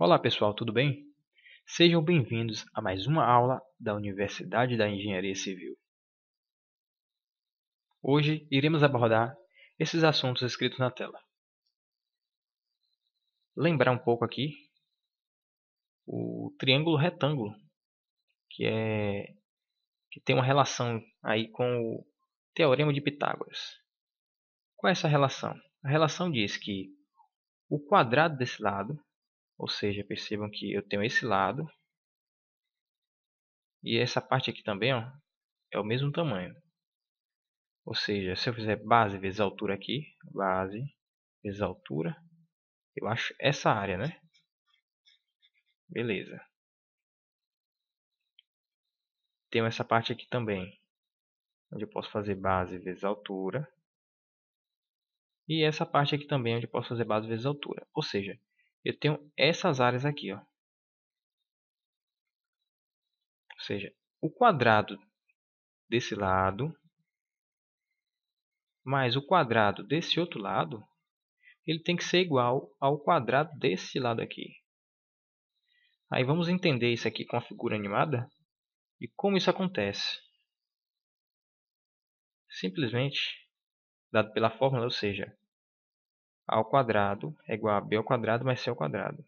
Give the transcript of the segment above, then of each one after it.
Olá pessoal, tudo bem? Sejam bem-vindos a mais uma aula da Universidade da Engenharia Civil. Hoje iremos abordar esses assuntos escritos na tela. Lembrar um pouco aqui o triângulo retângulo, que tem uma relação aí com o Teorema de Pitágoras. Qual é essa relação? A relação diz que o quadrado desse lado, ou seja, percebam que eu tenho esse lado, e essa parte aqui também é o mesmo tamanho. Ou seja, se eu fizer base vezes altura aqui, base vezes altura, eu acho essa área, né? Beleza. Tenho essa parte aqui também, onde eu posso fazer base vezes altura. E essa parte aqui também, onde eu posso fazer base vezes altura. Ou seja, eu tenho essas áreas aqui, ó. Ou seja, o quadrado desse lado mais o quadrado desse outro lado, ele tem que ser igual ao quadrado desse lado aqui. Aí vamos entender isso aqui com a figura animada e como isso acontece. Simplesmente, dado pela fórmula, ou seja, a ao quadrado é igual a b ao quadrado mais c ao quadrado.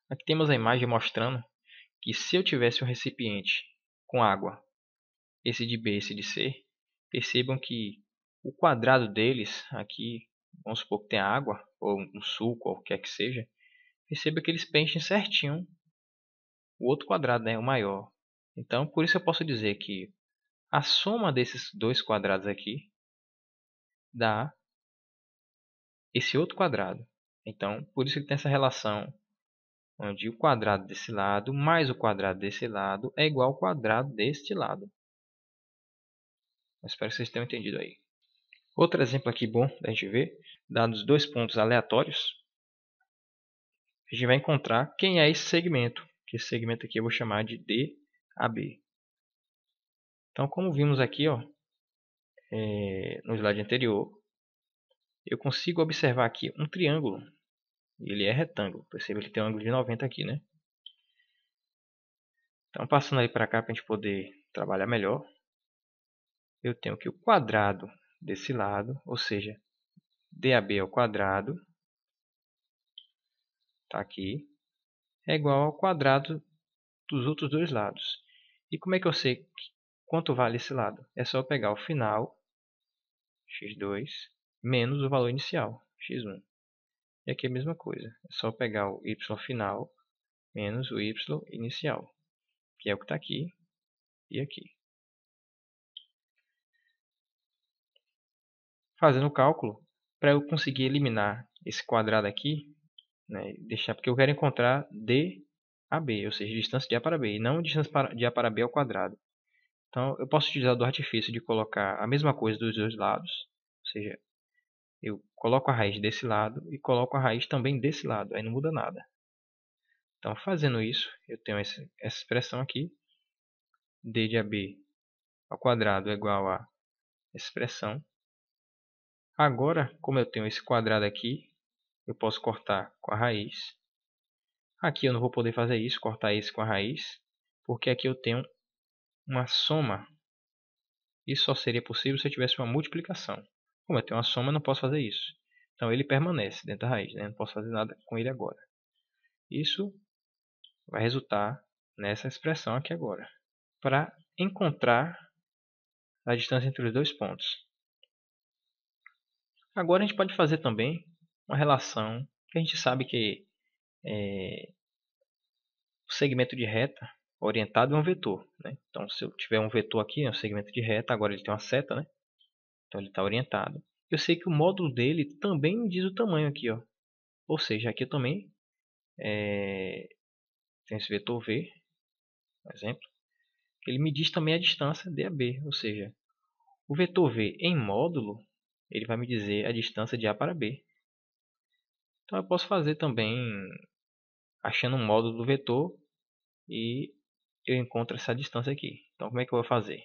Aqui temos a imagem mostrando que se eu tivesse um recipiente com água, esse de B e esse de C, percebam que o quadrado deles, aqui, vamos supor que tenha água, ou um suco, ou o que quer que seja, perceba que eles preenchem certinho o outro quadrado, né, o maior. Então, por isso eu posso dizer que a soma desses dois quadrados aqui dá esse outro quadrado. Então, por isso que tem essa relação onde o quadrado desse lado mais o quadrado desse lado é igual ao quadrado deste lado. Eu espero que vocês tenham entendido aí. Outro exemplo aqui bom da gente ver, dados dois pontos aleatórios, a gente vai encontrar quem é esse segmento. Que esse segmento aqui eu vou chamar de DAB. Então, como vimos aqui, no slide anterior, eu consigo observar aqui um triângulo. Ele é retângulo. Perceba que ele tem um ângulo de 90 aqui, né? Então, passando aí para cá para a gente poder trabalhar melhor, eu tenho que o quadrado desse lado, ou seja, DAB ao quadrado, está aqui, é igual ao quadrado dos outros dois lados. E como é que eu sei quanto vale esse lado? É só eu pegar o final, x2, menos o valor inicial, x1. E aqui é a mesma coisa. É só eu pegar o y final menos o y inicial, que é o que está aqui e aqui. Fazendo o cálculo, para eu conseguir eliminar esse quadrado aqui, né, deixar, porque eu quero encontrar d a b, ou seja, distância de A para B, e não distância de A para B ao quadrado. Então, eu posso utilizar do artifício de colocar a mesma coisa dos dois lados, ou seja, eu coloco a raiz desse lado e coloco a raiz também desse lado, aí não muda nada. Então, fazendo isso, eu tenho essa expressão aqui, d de AB ao quadrado é igual a essa expressão. Agora, como eu tenho esse quadrado aqui, eu posso cortar com a raiz. Aqui eu não vou poder fazer isso, cortar esse com a raiz, porque aqui eu tenho uma soma. Isso só seria possível se eu tivesse uma multiplicação. Como eu tenho uma soma, eu não posso fazer isso. Então ele permanece dentro da raiz, né? Não posso fazer nada com ele agora. Isso vai resultar nessa expressão aqui agora. Para encontrar a distância entre os dois pontos. Agora a gente pode fazer também uma relação que a gente sabe que o segmento de reta orientado é um vetor, né? Então, se eu tiver um vetor aqui, um segmento de reta, agora ele tem uma seta, né? Então, ele está orientado. Eu sei que o módulo dele também diz o tamanho aqui, ó. Ou seja, aqui eu também tem esse vetor V, por exemplo. Ele me diz também a distância DAB, ou seja, o vetor V em módulo, ele vai me dizer a distância de A para B. Então, eu posso fazer também achando um módulo do vetor e eu encontro essa distância aqui. Então, como é que eu vou fazer?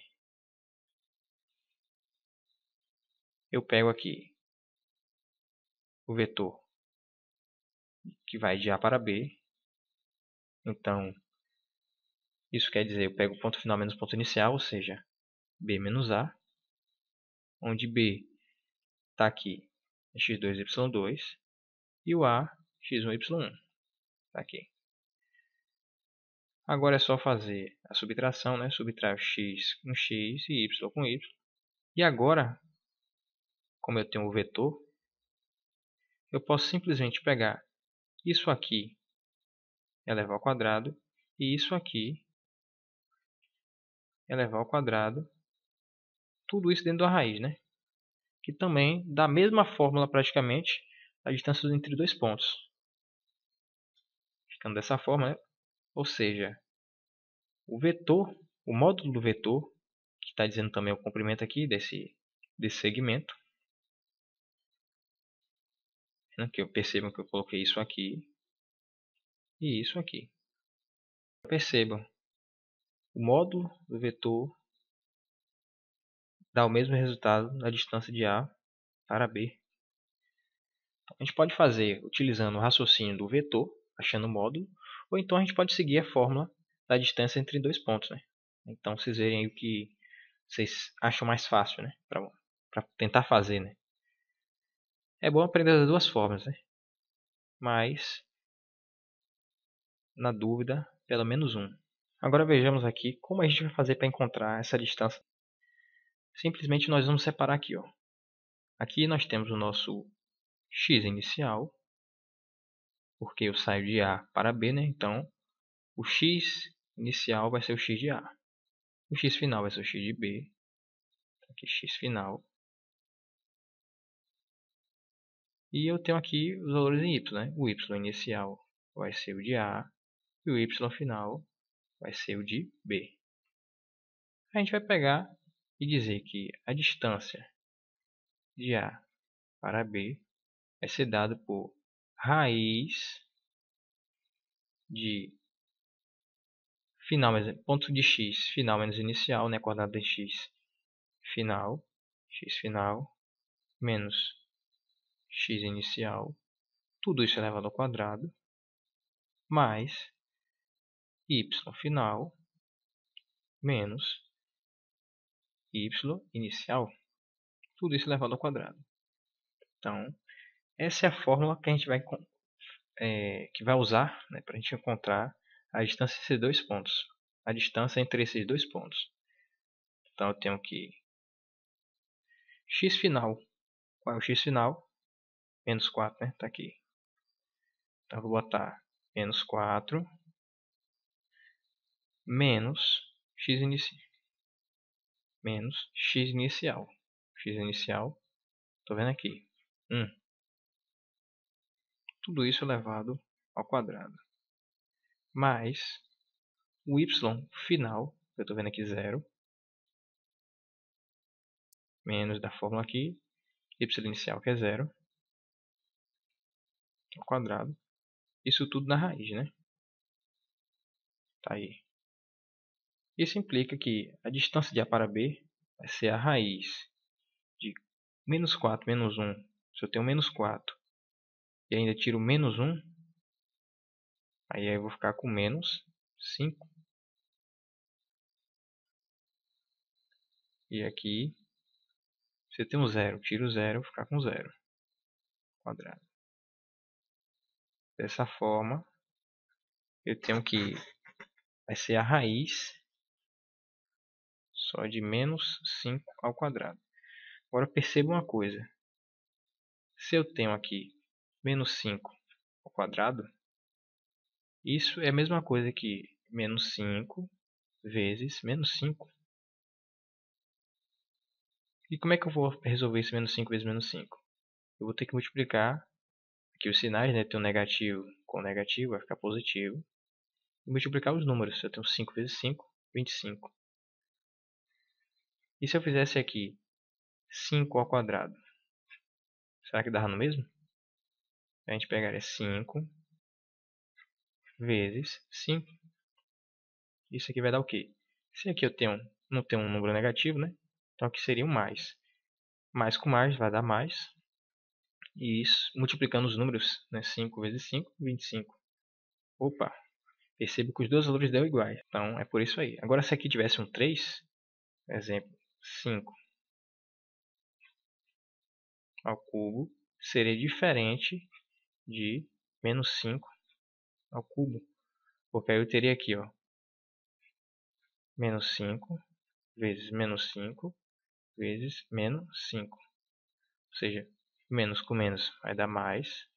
Eu pego aqui o vetor que vai de A para B. Então, isso quer dizer, eu pego o ponto final menos o ponto inicial, ou seja, B menos A, onde B está aqui, é x2, y2, e o A, x1, y1, está aqui. Agora é só fazer a subtração, né? Subtrair o x com x e y com y. E agora, como eu tenho o vetor, eu posso simplesmente pegar isso aqui elevar ao quadrado e isso aqui elevar ao quadrado. Tudo isso dentro da raiz, né? Que também dá a mesma fórmula praticamente a distância entre dois pontos. Ficando dessa forma, né? Ou seja, o vetor, o módulo do vetor, que está dizendo também o comprimento aqui desse segmento, né? Que eu percebo que eu coloquei isso aqui e isso aqui. Percebam, o módulo do vetor dá o mesmo resultado na distância de A para B. A gente pode fazer utilizando o raciocínio do vetor, achando o módulo, ou então a gente pode seguir a fórmula da distância entre dois pontos, né? Então vocês verem aí o que vocês acham mais fácil, né? Para tentar fazer, né? É bom aprender as duas formas, né? Mas, na dúvida, pelo menos um. Agora vejamos aqui como a gente vai fazer para encontrar essa distância. Simplesmente nós vamos separar aqui, ó. Aqui nós temos o nosso x inicial, porque eu saio de A para B, né? Então, o x inicial vai ser o x de A. O x final vai ser o x de B. Aqui x final. E eu tenho aqui os valores em y, né? O y inicial vai ser o de A e o y final vai ser o de B. A gente vai pegar e dizer que a distância de A para B vai ser dada por raiz de final, ponto de x final menos inicial, né? Coordenada de x final menos x inicial, tudo isso elevado ao quadrado, mais y final menos y inicial, tudo isso elevado ao quadrado. Então, essa é a fórmula que a gente vai usar, né, para a gente encontrar a distância entre esses dois pontos. A distância entre esses dois pontos. Então, eu tenho que x final. Qual é o x final? Menos 4, né? Está aqui. Então, eu vou botar menos 4 menos x inicial. Menos x inicial. X inicial, estou vendo aqui, 1. Tudo isso elevado ao quadrado. Mais o y final, eu estou vendo aqui 0. Menos da fórmula aqui, y inicial que é 0. Ao quadrado. Isso tudo na raiz, né? Tá aí. Isso implica que a distância de A para B vai ser a raiz de menos 4 menos 1. Se eu tenho menos 4 e ainda tiro menos 1, aí eu vou ficar com menos 5. E aqui, se eu tenho 0, tiro 0, vou ficar com 0 quadrado. Dessa forma, eu tenho que vai ser a raiz só de menos 5 ao quadrado. Agora perceba uma coisa. Se eu tenho aqui menos 5 ao quadrado, isso é a mesma coisa que menos 5 vezes menos 5. E como é que eu vou resolver esse menos 5 vezes menos 5? Eu vou ter que multiplicar aqui os sinais, né? Tem um negativo com negativo, vai ficar positivo. E multiplicar os números. Se eu tenho 5 vezes 5, 25. E se eu fizesse aqui 5 ao quadrado? Será que dava no mesmo? A gente pegaria 5 vezes 5. Isso aqui vai dar o quê? Se aqui eu não tenho um número negativo, né? Então aqui seria um mais. Mais com mais vai dar mais. E isso, multiplicando os números, né? 5 vezes 5, 25. Opa, percebo que os dois valores dão iguais. Então, é por isso aí. Agora, se aqui tivesse um 3, exemplo, 5 ao cubo, seria diferente de menos 5 ao cubo. Porque aí eu teria aqui, ó, menos 5 vezes menos 5 vezes menos 5. Ou seja, menos com menos vai dar mais.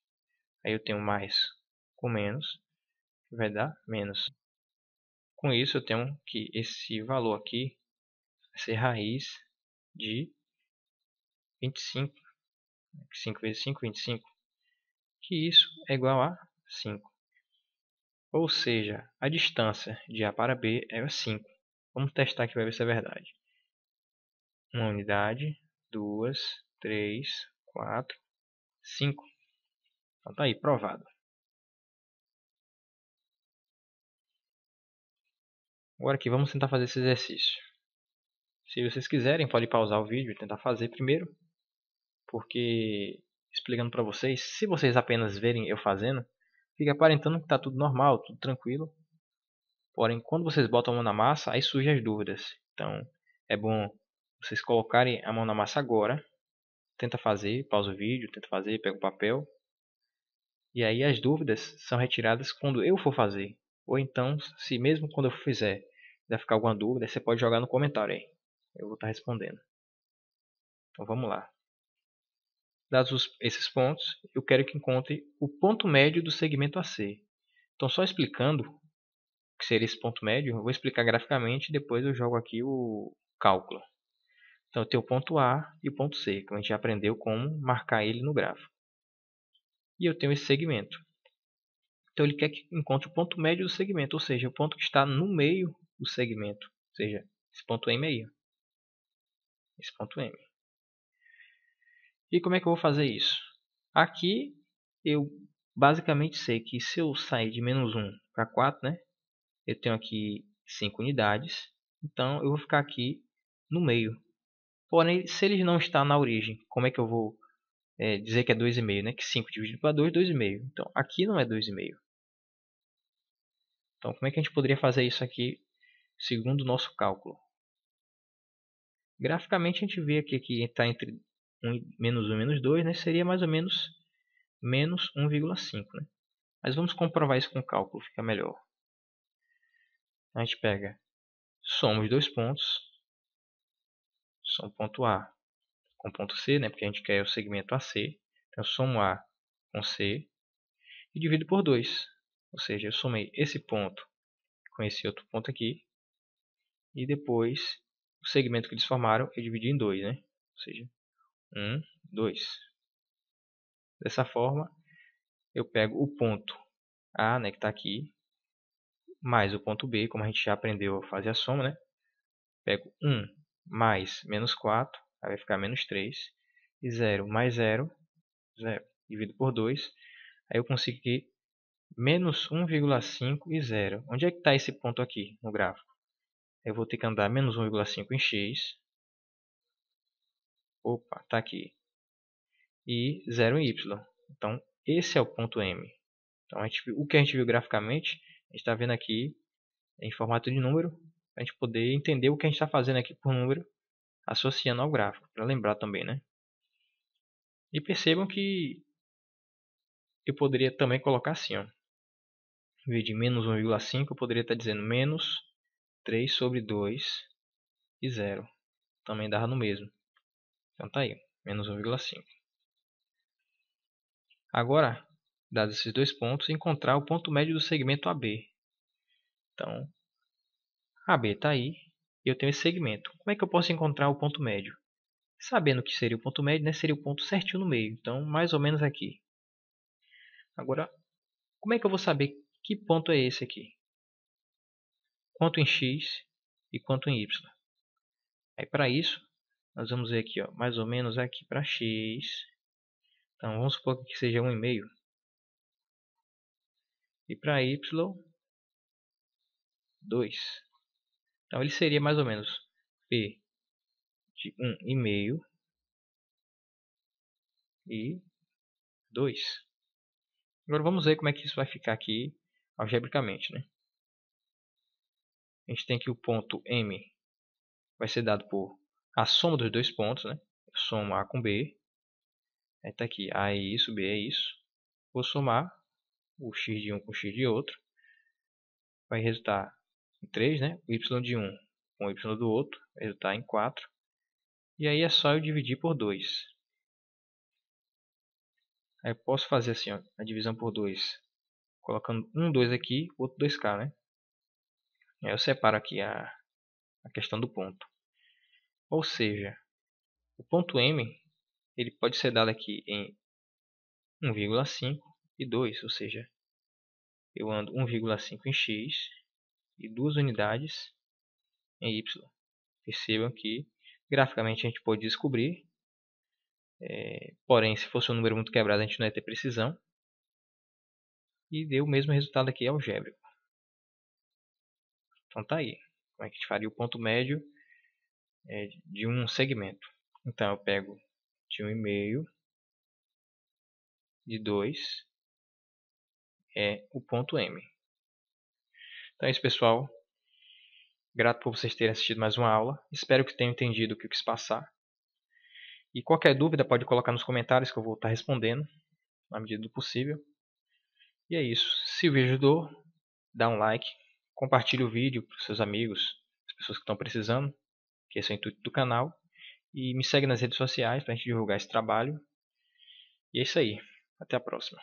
Aí eu tenho mais com menos, que vai dar menos. Com isso eu tenho que esse valor aqui vai ser raiz de 25. 5 vezes 5, 25. Que isso é igual a 5. Ou seja, a distância de A para B é 5. Vamos testar aqui para ver se é verdade. Uma unidade, 2, 3, 4, 5. Então tá aí, provado. Agora aqui, vamos tentar fazer esse exercício. Se vocês quiserem, pode pausar o vídeo e tentar fazer primeiro. Porque, explicando para vocês, se vocês apenas verem eu fazendo, fica aparentando que está tudo normal, tudo tranquilo. Porém, quando vocês botam a mão na massa, aí surgem as dúvidas. Então, é bom vocês colocarem a mão na massa agora. Tenta fazer, pausa o vídeo, tenta fazer, pega o papel. E aí as dúvidas são retiradas quando eu for fazer. Ou então, se mesmo quando eu fizer, vai ficar alguma dúvida, você pode jogar no comentário aí. Eu vou estar respondendo. Então vamos lá. Dados esses pontos, eu quero que encontre o ponto médio do segmento AC. Então só explicando o que seria esse ponto médio, eu vou explicar graficamente e depois eu jogo aqui o cálculo. Então eu tenho o ponto A e o ponto C, que a gente já aprendeu como marcar ele no gráfico. E eu tenho esse segmento. Então ele quer que encontre o ponto médio do segmento, ou seja, o ponto que está no meio do segmento. Ou seja, esse ponto M aí. Esse ponto M. E como é que eu vou fazer isso? Aqui eu basicamente sei que se eu sair de menos 1 para 4, né? Eu tenho aqui 5 unidades. Então eu vou ficar aqui no meio. Porém, se ele não está na origem, como é que eu vou dizer que é 2,5, né? Que 5 dividido para 2, 2,5. Então aqui não é 2,5. Então como é que a gente poderia fazer isso aqui segundo o nosso cálculo? Graficamente a gente vê aqui que está entre menos 1 e menos 2, né? Seria mais ou menos menos 1,5, né? Mas vamos comprovar isso com o cálculo, fica melhor. A gente pega, soma os dois pontos, soma o ponto A com o ponto C, né? Porque a gente quer o segmento AC. Então eu somo A com C e divido por 2. Ou seja, eu somei esse ponto com esse outro ponto aqui. E depois, o segmento que eles formaram, eu dividi em 2, né? Ou seja, 1, 2. Dessa forma, eu pego o ponto A, né, que está aqui, mais o ponto B, como a gente já aprendeu a fazer a soma, né? Pego 1 mais menos 4, aí vai ficar menos 3. E 0 mais 0, 0. Divido por 2, aí eu consigo aqui menos 1,5 e 0. Onde é que está esse ponto aqui no gráfico? Eu vou ter que andar menos 1,5 em x. Opa, está aqui. E 0 em y. Então, esse é o ponto M. Então, o que a gente viu graficamente, a gente está vendo aqui em formato de número, para a gente poder entender o que a gente está fazendo aqui por número, associando ao gráfico, para lembrar também, né? E percebam que eu poderia também colocar assim, ó. Em vez de menos 1,5, eu poderia estar dizendo menos 3 sobre 2 e 0. Também dava no mesmo. Então tá aí, menos 1,5. Agora, dados esses dois pontos, encontrar o ponto médio do segmento AB. Então, AB está aí e eu tenho esse segmento. Como é que eu posso encontrar o ponto médio? Sabendo que seria o ponto médio, né, seria o ponto certinho no meio. Então, mais ou menos aqui. Agora, como é que eu vou saber que ponto é esse aqui? Quanto em x e quanto em y? Aí, para isso, nós vamos ver aqui, ó, mais ou menos aqui para x. Então, vamos supor que seja 1,5. E para y, 2. Então, ele seria mais ou menos p de 1,5 e 2. Agora vamos ver como é que isso vai ficar aqui algebricamente, né? A gente tem que o ponto M vai ser dado por a soma dos dois pontos, né? Eu somo A com B. Aí está aqui, A é isso, B é isso. Vou somar o x de um com o x de outro. Vai resultar em 3, né? O y de um com o y do outro vai resultar em 4. E aí é só eu dividir por 2. Aí eu posso fazer assim, ó, a divisão por 2, colocando um 2 aqui, outro 2k, né? Aí eu separo aqui a questão do ponto. Ou seja, o ponto M ele pode ser dado aqui em 1,5 e 2, ou seja, eu ando 1,5 em x e 2 unidades em y. Percebam que graficamente a gente pode descobrir, porém se fosse um número muito quebrado a gente não ia ter precisão. E deu o mesmo resultado aqui algébrico. Então tá aí, como é que a gente faria o ponto médio de um segmento. Então eu pego de 1,5, de 2, é o ponto M. Então é isso, pessoal. Grato por vocês terem assistido mais uma aula. Espero que tenham entendido o que eu quis passar. E qualquer dúvida pode colocar nos comentários que eu vou estar respondendo na medida do possível. E é isso. Se o vídeo ajudou, dá um like, compartilhe o vídeo para os seus amigos, as pessoas que estão precisando, que esse é o intuito do canal. E me segue nas redes sociais para a gente divulgar esse trabalho. E é isso aí. Até a próxima.